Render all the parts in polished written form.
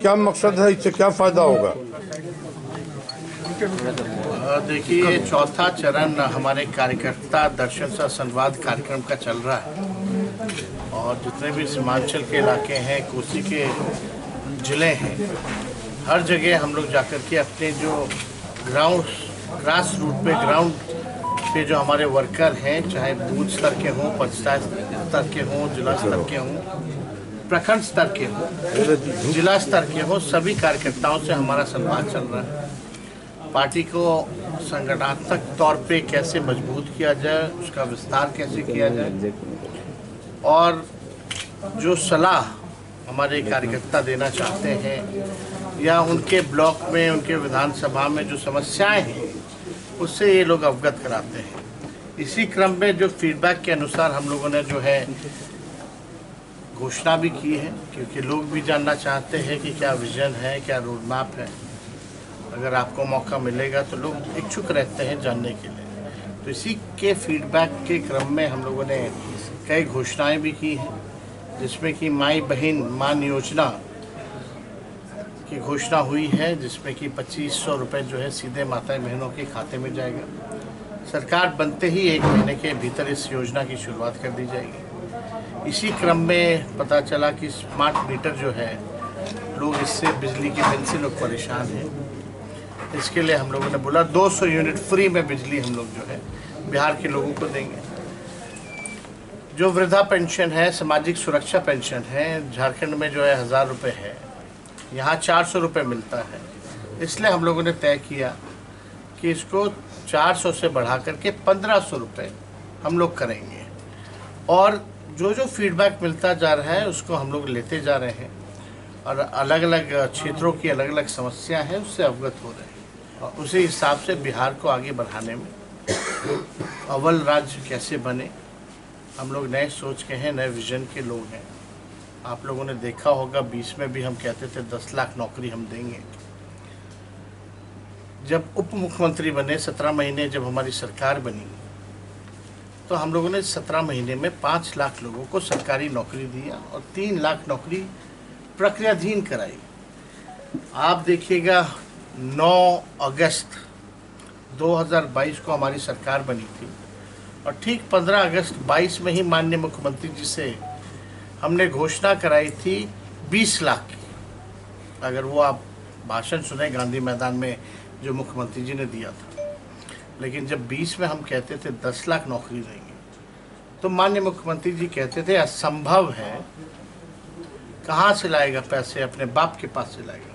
क्या मकसद है, इससे क्या फायदा होगा? देखिए, चौथा चरण हमारे कार्यकर्ता दर्शन सा संवाद कार्यक्रम का चल रहा है और जितने भी सीमांचल के इलाके हैं, कोसी के जिले हैं, हर जगह हम लोग जाकर के अपने जो ग्रास रूट पे ग्राउंड पे जो हमारे वर्कर हैं, चाहे बूथ स्तर के हों, पंचायत स्तर के हों, जिला स्तर के हों, प्रखंड स्तर के हों, जिला स्तर के हों, सभी कार्यकर्ताओं से हमारा संवाद चल रहा है। पार्टी को संगठनात्मक तौर पे कैसे मजबूत किया जाए, उसका विस्तार कैसे किया जाए और जो सलाह हमारे कार्यकर्ता देना चाहते हैं या उनके ब्लॉक में, उनके विधानसभा में जो समस्याएं हैं उससे ये लोग अवगत कराते हैं। इसी क्रम में जो फीडबैक के अनुसार हम लोगों ने जो है घोषणा भी की है, क्योंकि लोग भी जानना चाहते हैं कि क्या विजन है, क्या रोड मैप है। अगर आपको मौका मिलेगा तो लोग इच्छुक रहते हैं जानने के लिए। तो इसी के फीडबैक के क्रम में हम लोगों ने कई घोषणाएं भी की हैं, जिसमें कि माई बहन मान योजना की घोषणा हुई है, जिसमें कि 2500 रुपये जो है सीधे माता बहनों के खाते में जाएगा। सरकार बनते ही 1 महीने के भीतर इस योजना की शुरुआत कर दी जाएगी। इसी क्रम में पता चला कि स्मार्ट मीटर जो है, लोग इससे बिजली के बिल से लोग परेशान हैं। इसके लिए हम लोगों ने बोला 200 यूनिट फ्री में बिजली हम लोग जो है बिहार के लोगों को देंगे। जो वृद्धा पेंशन है, सामाजिक सुरक्षा पेंशन है, झारखंड में जो है 1000 रुपये है, यहाँ 400 रुपये मिलता है। इसलिए हम लोगों ने तय किया कि इसको 400 से बढ़ा करके 1500 रुपये हम लोग करेंगे और जो जो फीडबैक मिलता जा रहा है उसको हम लोग लेते जा रहे हैं और अलग अलग क्षेत्रों की अलग अलग समस्या है उससे अवगत हो रहे हैं और उसी हिसाब से बिहार को आगे बढ़ाने में अव्वल राज्य कैसे बने, हम लोग नए सोच के हैं, नए विजन के लोग हैं। आप लोगों ने देखा होगा 20 में भी हम कहते थे 10 लाख नौकरी हम देंगे। जब उप मुख्यमंत्री बने, 17 महीने जब हमारी सरकार बनी, तो हम लोगों ने 17 महीने में 5 लाख लोगों को सरकारी नौकरी दिया और 3 लाख नौकरी प्रक्रियाधीन कराई। आप देखिएगा 9 अगस्त 2022 को हमारी सरकार बनी थी और ठीक 15 अगस्त 22 में ही माननीय मुख्यमंत्री जी से हमने घोषणा कराई थी 20 लाख की। अगर वो आप भाषण सुने गांधी मैदान में जो मुख्यमंत्री जी ने दिया था, लेकिन जब 20 में हम कहते थे 10 लाख नौकरी देंगे तो माननीय मुख्यमंत्री जी कहते थे असंभव है, कहाँ से लाएगा पैसे, अपने बाप के पास से लाएगा।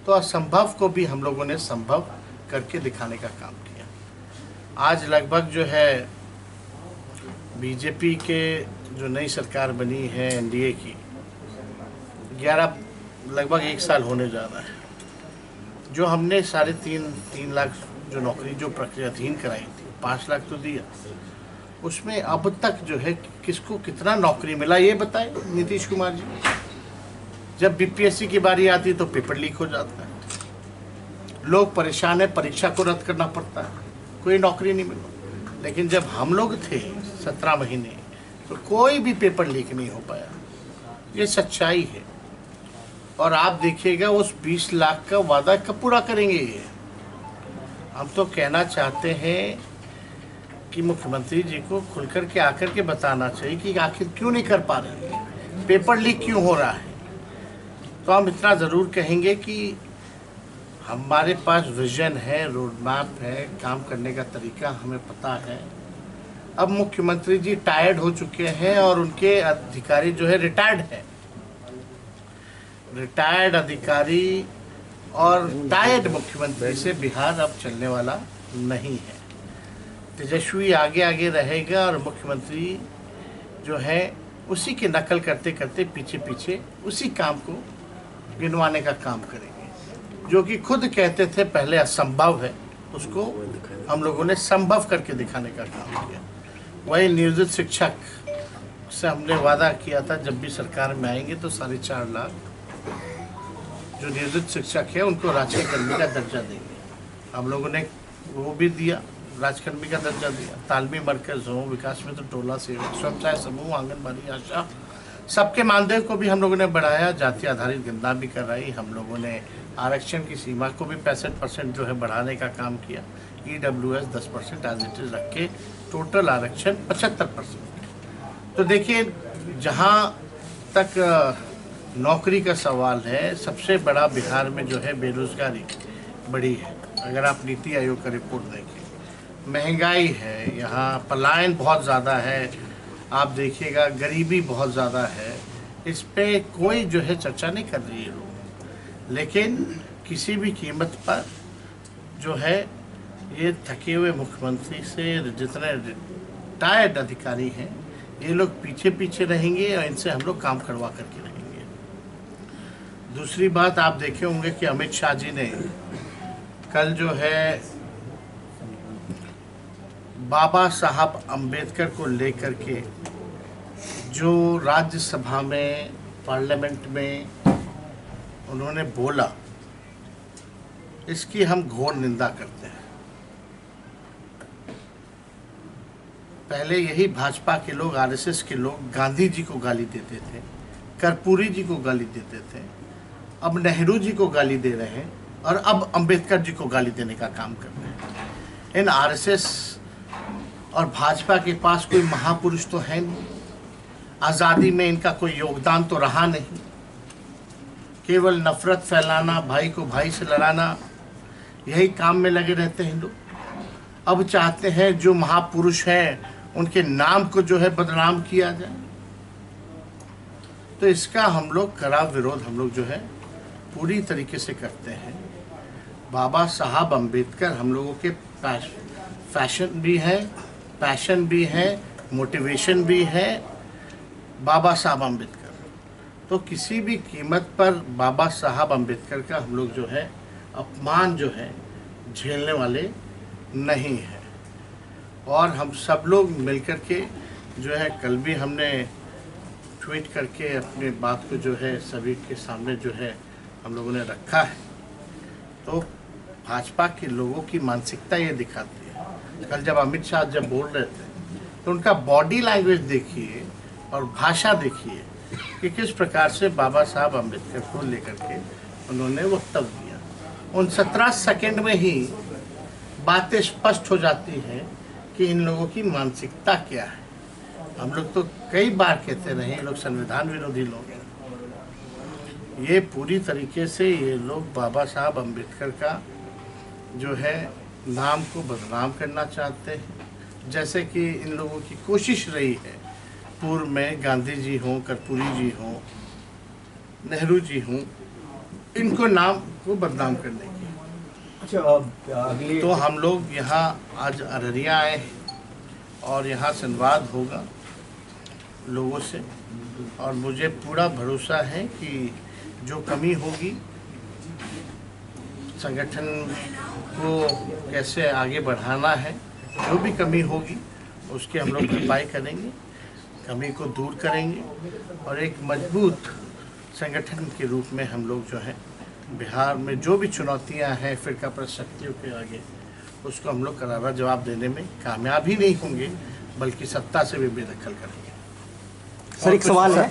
तो असंभव को भी हम लोगों ने संभव करके दिखाने का काम किया। आज लगभग जो है बीजेपी के जो नई सरकार बनी है एनडीए की, 11 लगभग 1 साल होने जा रहा है। जो हमने 3.5 लाख जो नौकरी जो प्रक्रियाधीन कराई थी, 5 लाख तो दिया, उसमें अब तक जो है किसको कितना नौकरी मिला ये बताएं नीतीश कुमार जी। जब बीपीएससी की बारी आती तो पेपर लीक हो जाता है, लोग परेशान है, परीक्षा को रद्द करना पड़ता है, कोई नौकरी नहीं मिली। लेकिन जब हम लोग थे 17 महीने तो कोई भी पेपर लीक नहीं हो पाया। ये सच्चाई है और आप देखिएगा उस 20 लाख का वादा कब पूरा करेंगे ये। हम तो कहना चाहते हैं कि मुख्यमंत्री जी को खुलकर के आकर के बताना चाहिए कि आखिर क्यों नहीं कर पा रहे हैं, पेपर लीक क्यों हो रहा है। तो हम इतना ज़रूर कहेंगे कि हमारे पास विजन है, रोड मैप है, काम करने का तरीका हमें पता है। अब मुख्यमंत्री जी टायर्ड हो चुके हैं और उनके अधिकारी जो है रिटायर्ड है, रिटायर्ड अधिकारी और टायर्ड मुख्यमंत्री से बिहार अब चलने वाला नहीं है। तेजस्वी आगे आगे रहेगा और मुख्यमंत्री जो है उसी की नकल करते करते पीछे पीछे उसी काम को गिनवाने का काम करेंगे। जो कि खुद कहते थे पहले असंभव है, उसको हम लोगों ने संभव करके दिखाने का काम किया। वही नियोजित शिक्षक से हमने वादा किया था जब भी सरकार में आएंगे तो 4.5 लाख जो नियोजित शिक्षक है उनको राजकीय कर्मी का दर्जा देंगे। हम लोगों ने वो भी दिया, राजकर्मी का दर्जा दिया। तालमी मरकज हो, विकास मित्र टोला सेवक, स्वयं सहायता समूह, आंगनबाड़ी, आशा, सबके मानदेय को भी हम लोगों ने बढ़ाया, जाति आधारित गणना भी कराई, हम लोगों ने आरक्षण की सीमा को भी 65% जो है बढ़ाने का काम किया, EWS 10% एज इट इज रख के टोटल आरक्षण 75%। तो देखिए, जहाँ तक नौकरी का सवाल है, सबसे बड़ा बिहार में जो है बेरोजगारी बड़ी है। अगर आप नीति आयोग का रिपोर्ट देखें, महंगाई है, यहाँ पलायन बहुत ज़्यादा है, आप देखिएगा गरीबी बहुत ज़्यादा है, इस पे कोई जो है चर्चा नहीं कर रही है लोग। लेकिन किसी भी कीमत पर जो है ये थके हुए मुख्यमंत्री से जितने रिटायर्ड अधिकारी हैं, ये लोग पीछे पीछे रहेंगे और इनसे हम लोग काम करवा करके रहेंगे। दूसरी बात, आप देखे होंगे कि अमित शाह जी ने कल जो है बाबा साहब अम्बेडकर को लेकर के जो राज्यसभा में, पार्लियामेंट में उन्होंने बोला, इसकी हम घोर निंदा करते हैं। पहले यही भाजपा के लोग, आरएसएस के लोग गांधी जी को गाली देते थे, कर्पूरी जी को गाली देते थे, अब नेहरू जी को गाली दे रहे हैं और अब अंबेडकर जी को गाली देने का काम कर रहे हैं। इन आरएसएस और भाजपा के पास कोई महापुरुष तो है नहीं, आज़ादी में इनका कोई योगदान तो रहा नहीं, केवल नफरत फैलाना, भाई को भाई से लड़ाना, यही काम में लगे रहते हैं लोग। अब चाहते हैं जो महापुरुष हैं उनके नाम को जो है बदनाम किया जाए। तो इसका हम लोग कड़ा विरोध हम लोग जो है पूरी तरीके से करते हैं। बाबा साहब अम्बेडकर हम लोगों के फैशन भी है, पैशन भी है, मोटिवेशन भी है, बाबा साहब अम्बेडकर। तो किसी भी कीमत पर बाबा साहब अम्बेडकर का हम लोग जो है अपमान जो है झेलने वाले नहीं है। और हम सब लोग मिलकर के जो है, कल भी हमने ट्वीट करके अपने बात को जो है सभी के सामने जो है हम लोगों ने रखा है। तो भाजपा के लोगों की मानसिकता ये दिखाती है। कल जब अमित शाह जब बोल रहे थे तो उनका बॉडी लैंग्वेज देखिए और भाषा देखिए कि किस प्रकार से बाबा साहब अम्बेडकर को लेकर के उन्होंने वक्तव्य दिया। उन 17 सेकंड में ही बातें स्पष्ट हो जाती हैं कि इन लोगों की मानसिकता क्या है। हम लोग तो कई बार कहते रहे, ये लोग संविधान विरोधी लोग हैं। ये पूरी तरीके से ये लोग बाबा साहब अम्बेडकर का जो है नाम को बदनाम करना चाहते हैं। जैसे कि इन लोगों की कोशिश रही है, पूर्व में गांधी जी हों, कर्पूरी जी हों, नेहरू जी हों, इनको नाम को बदनाम करने की। तो हम लोग यहाँ आज अररिया आए हैं और यहाँ संवाद होगा लोगों से, और मुझे पूरा भरोसा है कि जो कमी होगी, संगठन को कैसे आगे बढ़ाना है, जो भी कमी होगी उसकी हम लोग भरपाई करेंगे, कमी को दूर करेंगे और एक मजबूत संगठन के रूप में हम लोग जो है बिहार में जो भी चुनौतियां हैं फिरका परस्त शक्तियों के आगे, उसको हम लोग करारा जवाब देने में कामयाब ही नहीं होंगे, बल्कि सत्ता से भी बेदखल करेंगे। सर, एक सवाल है।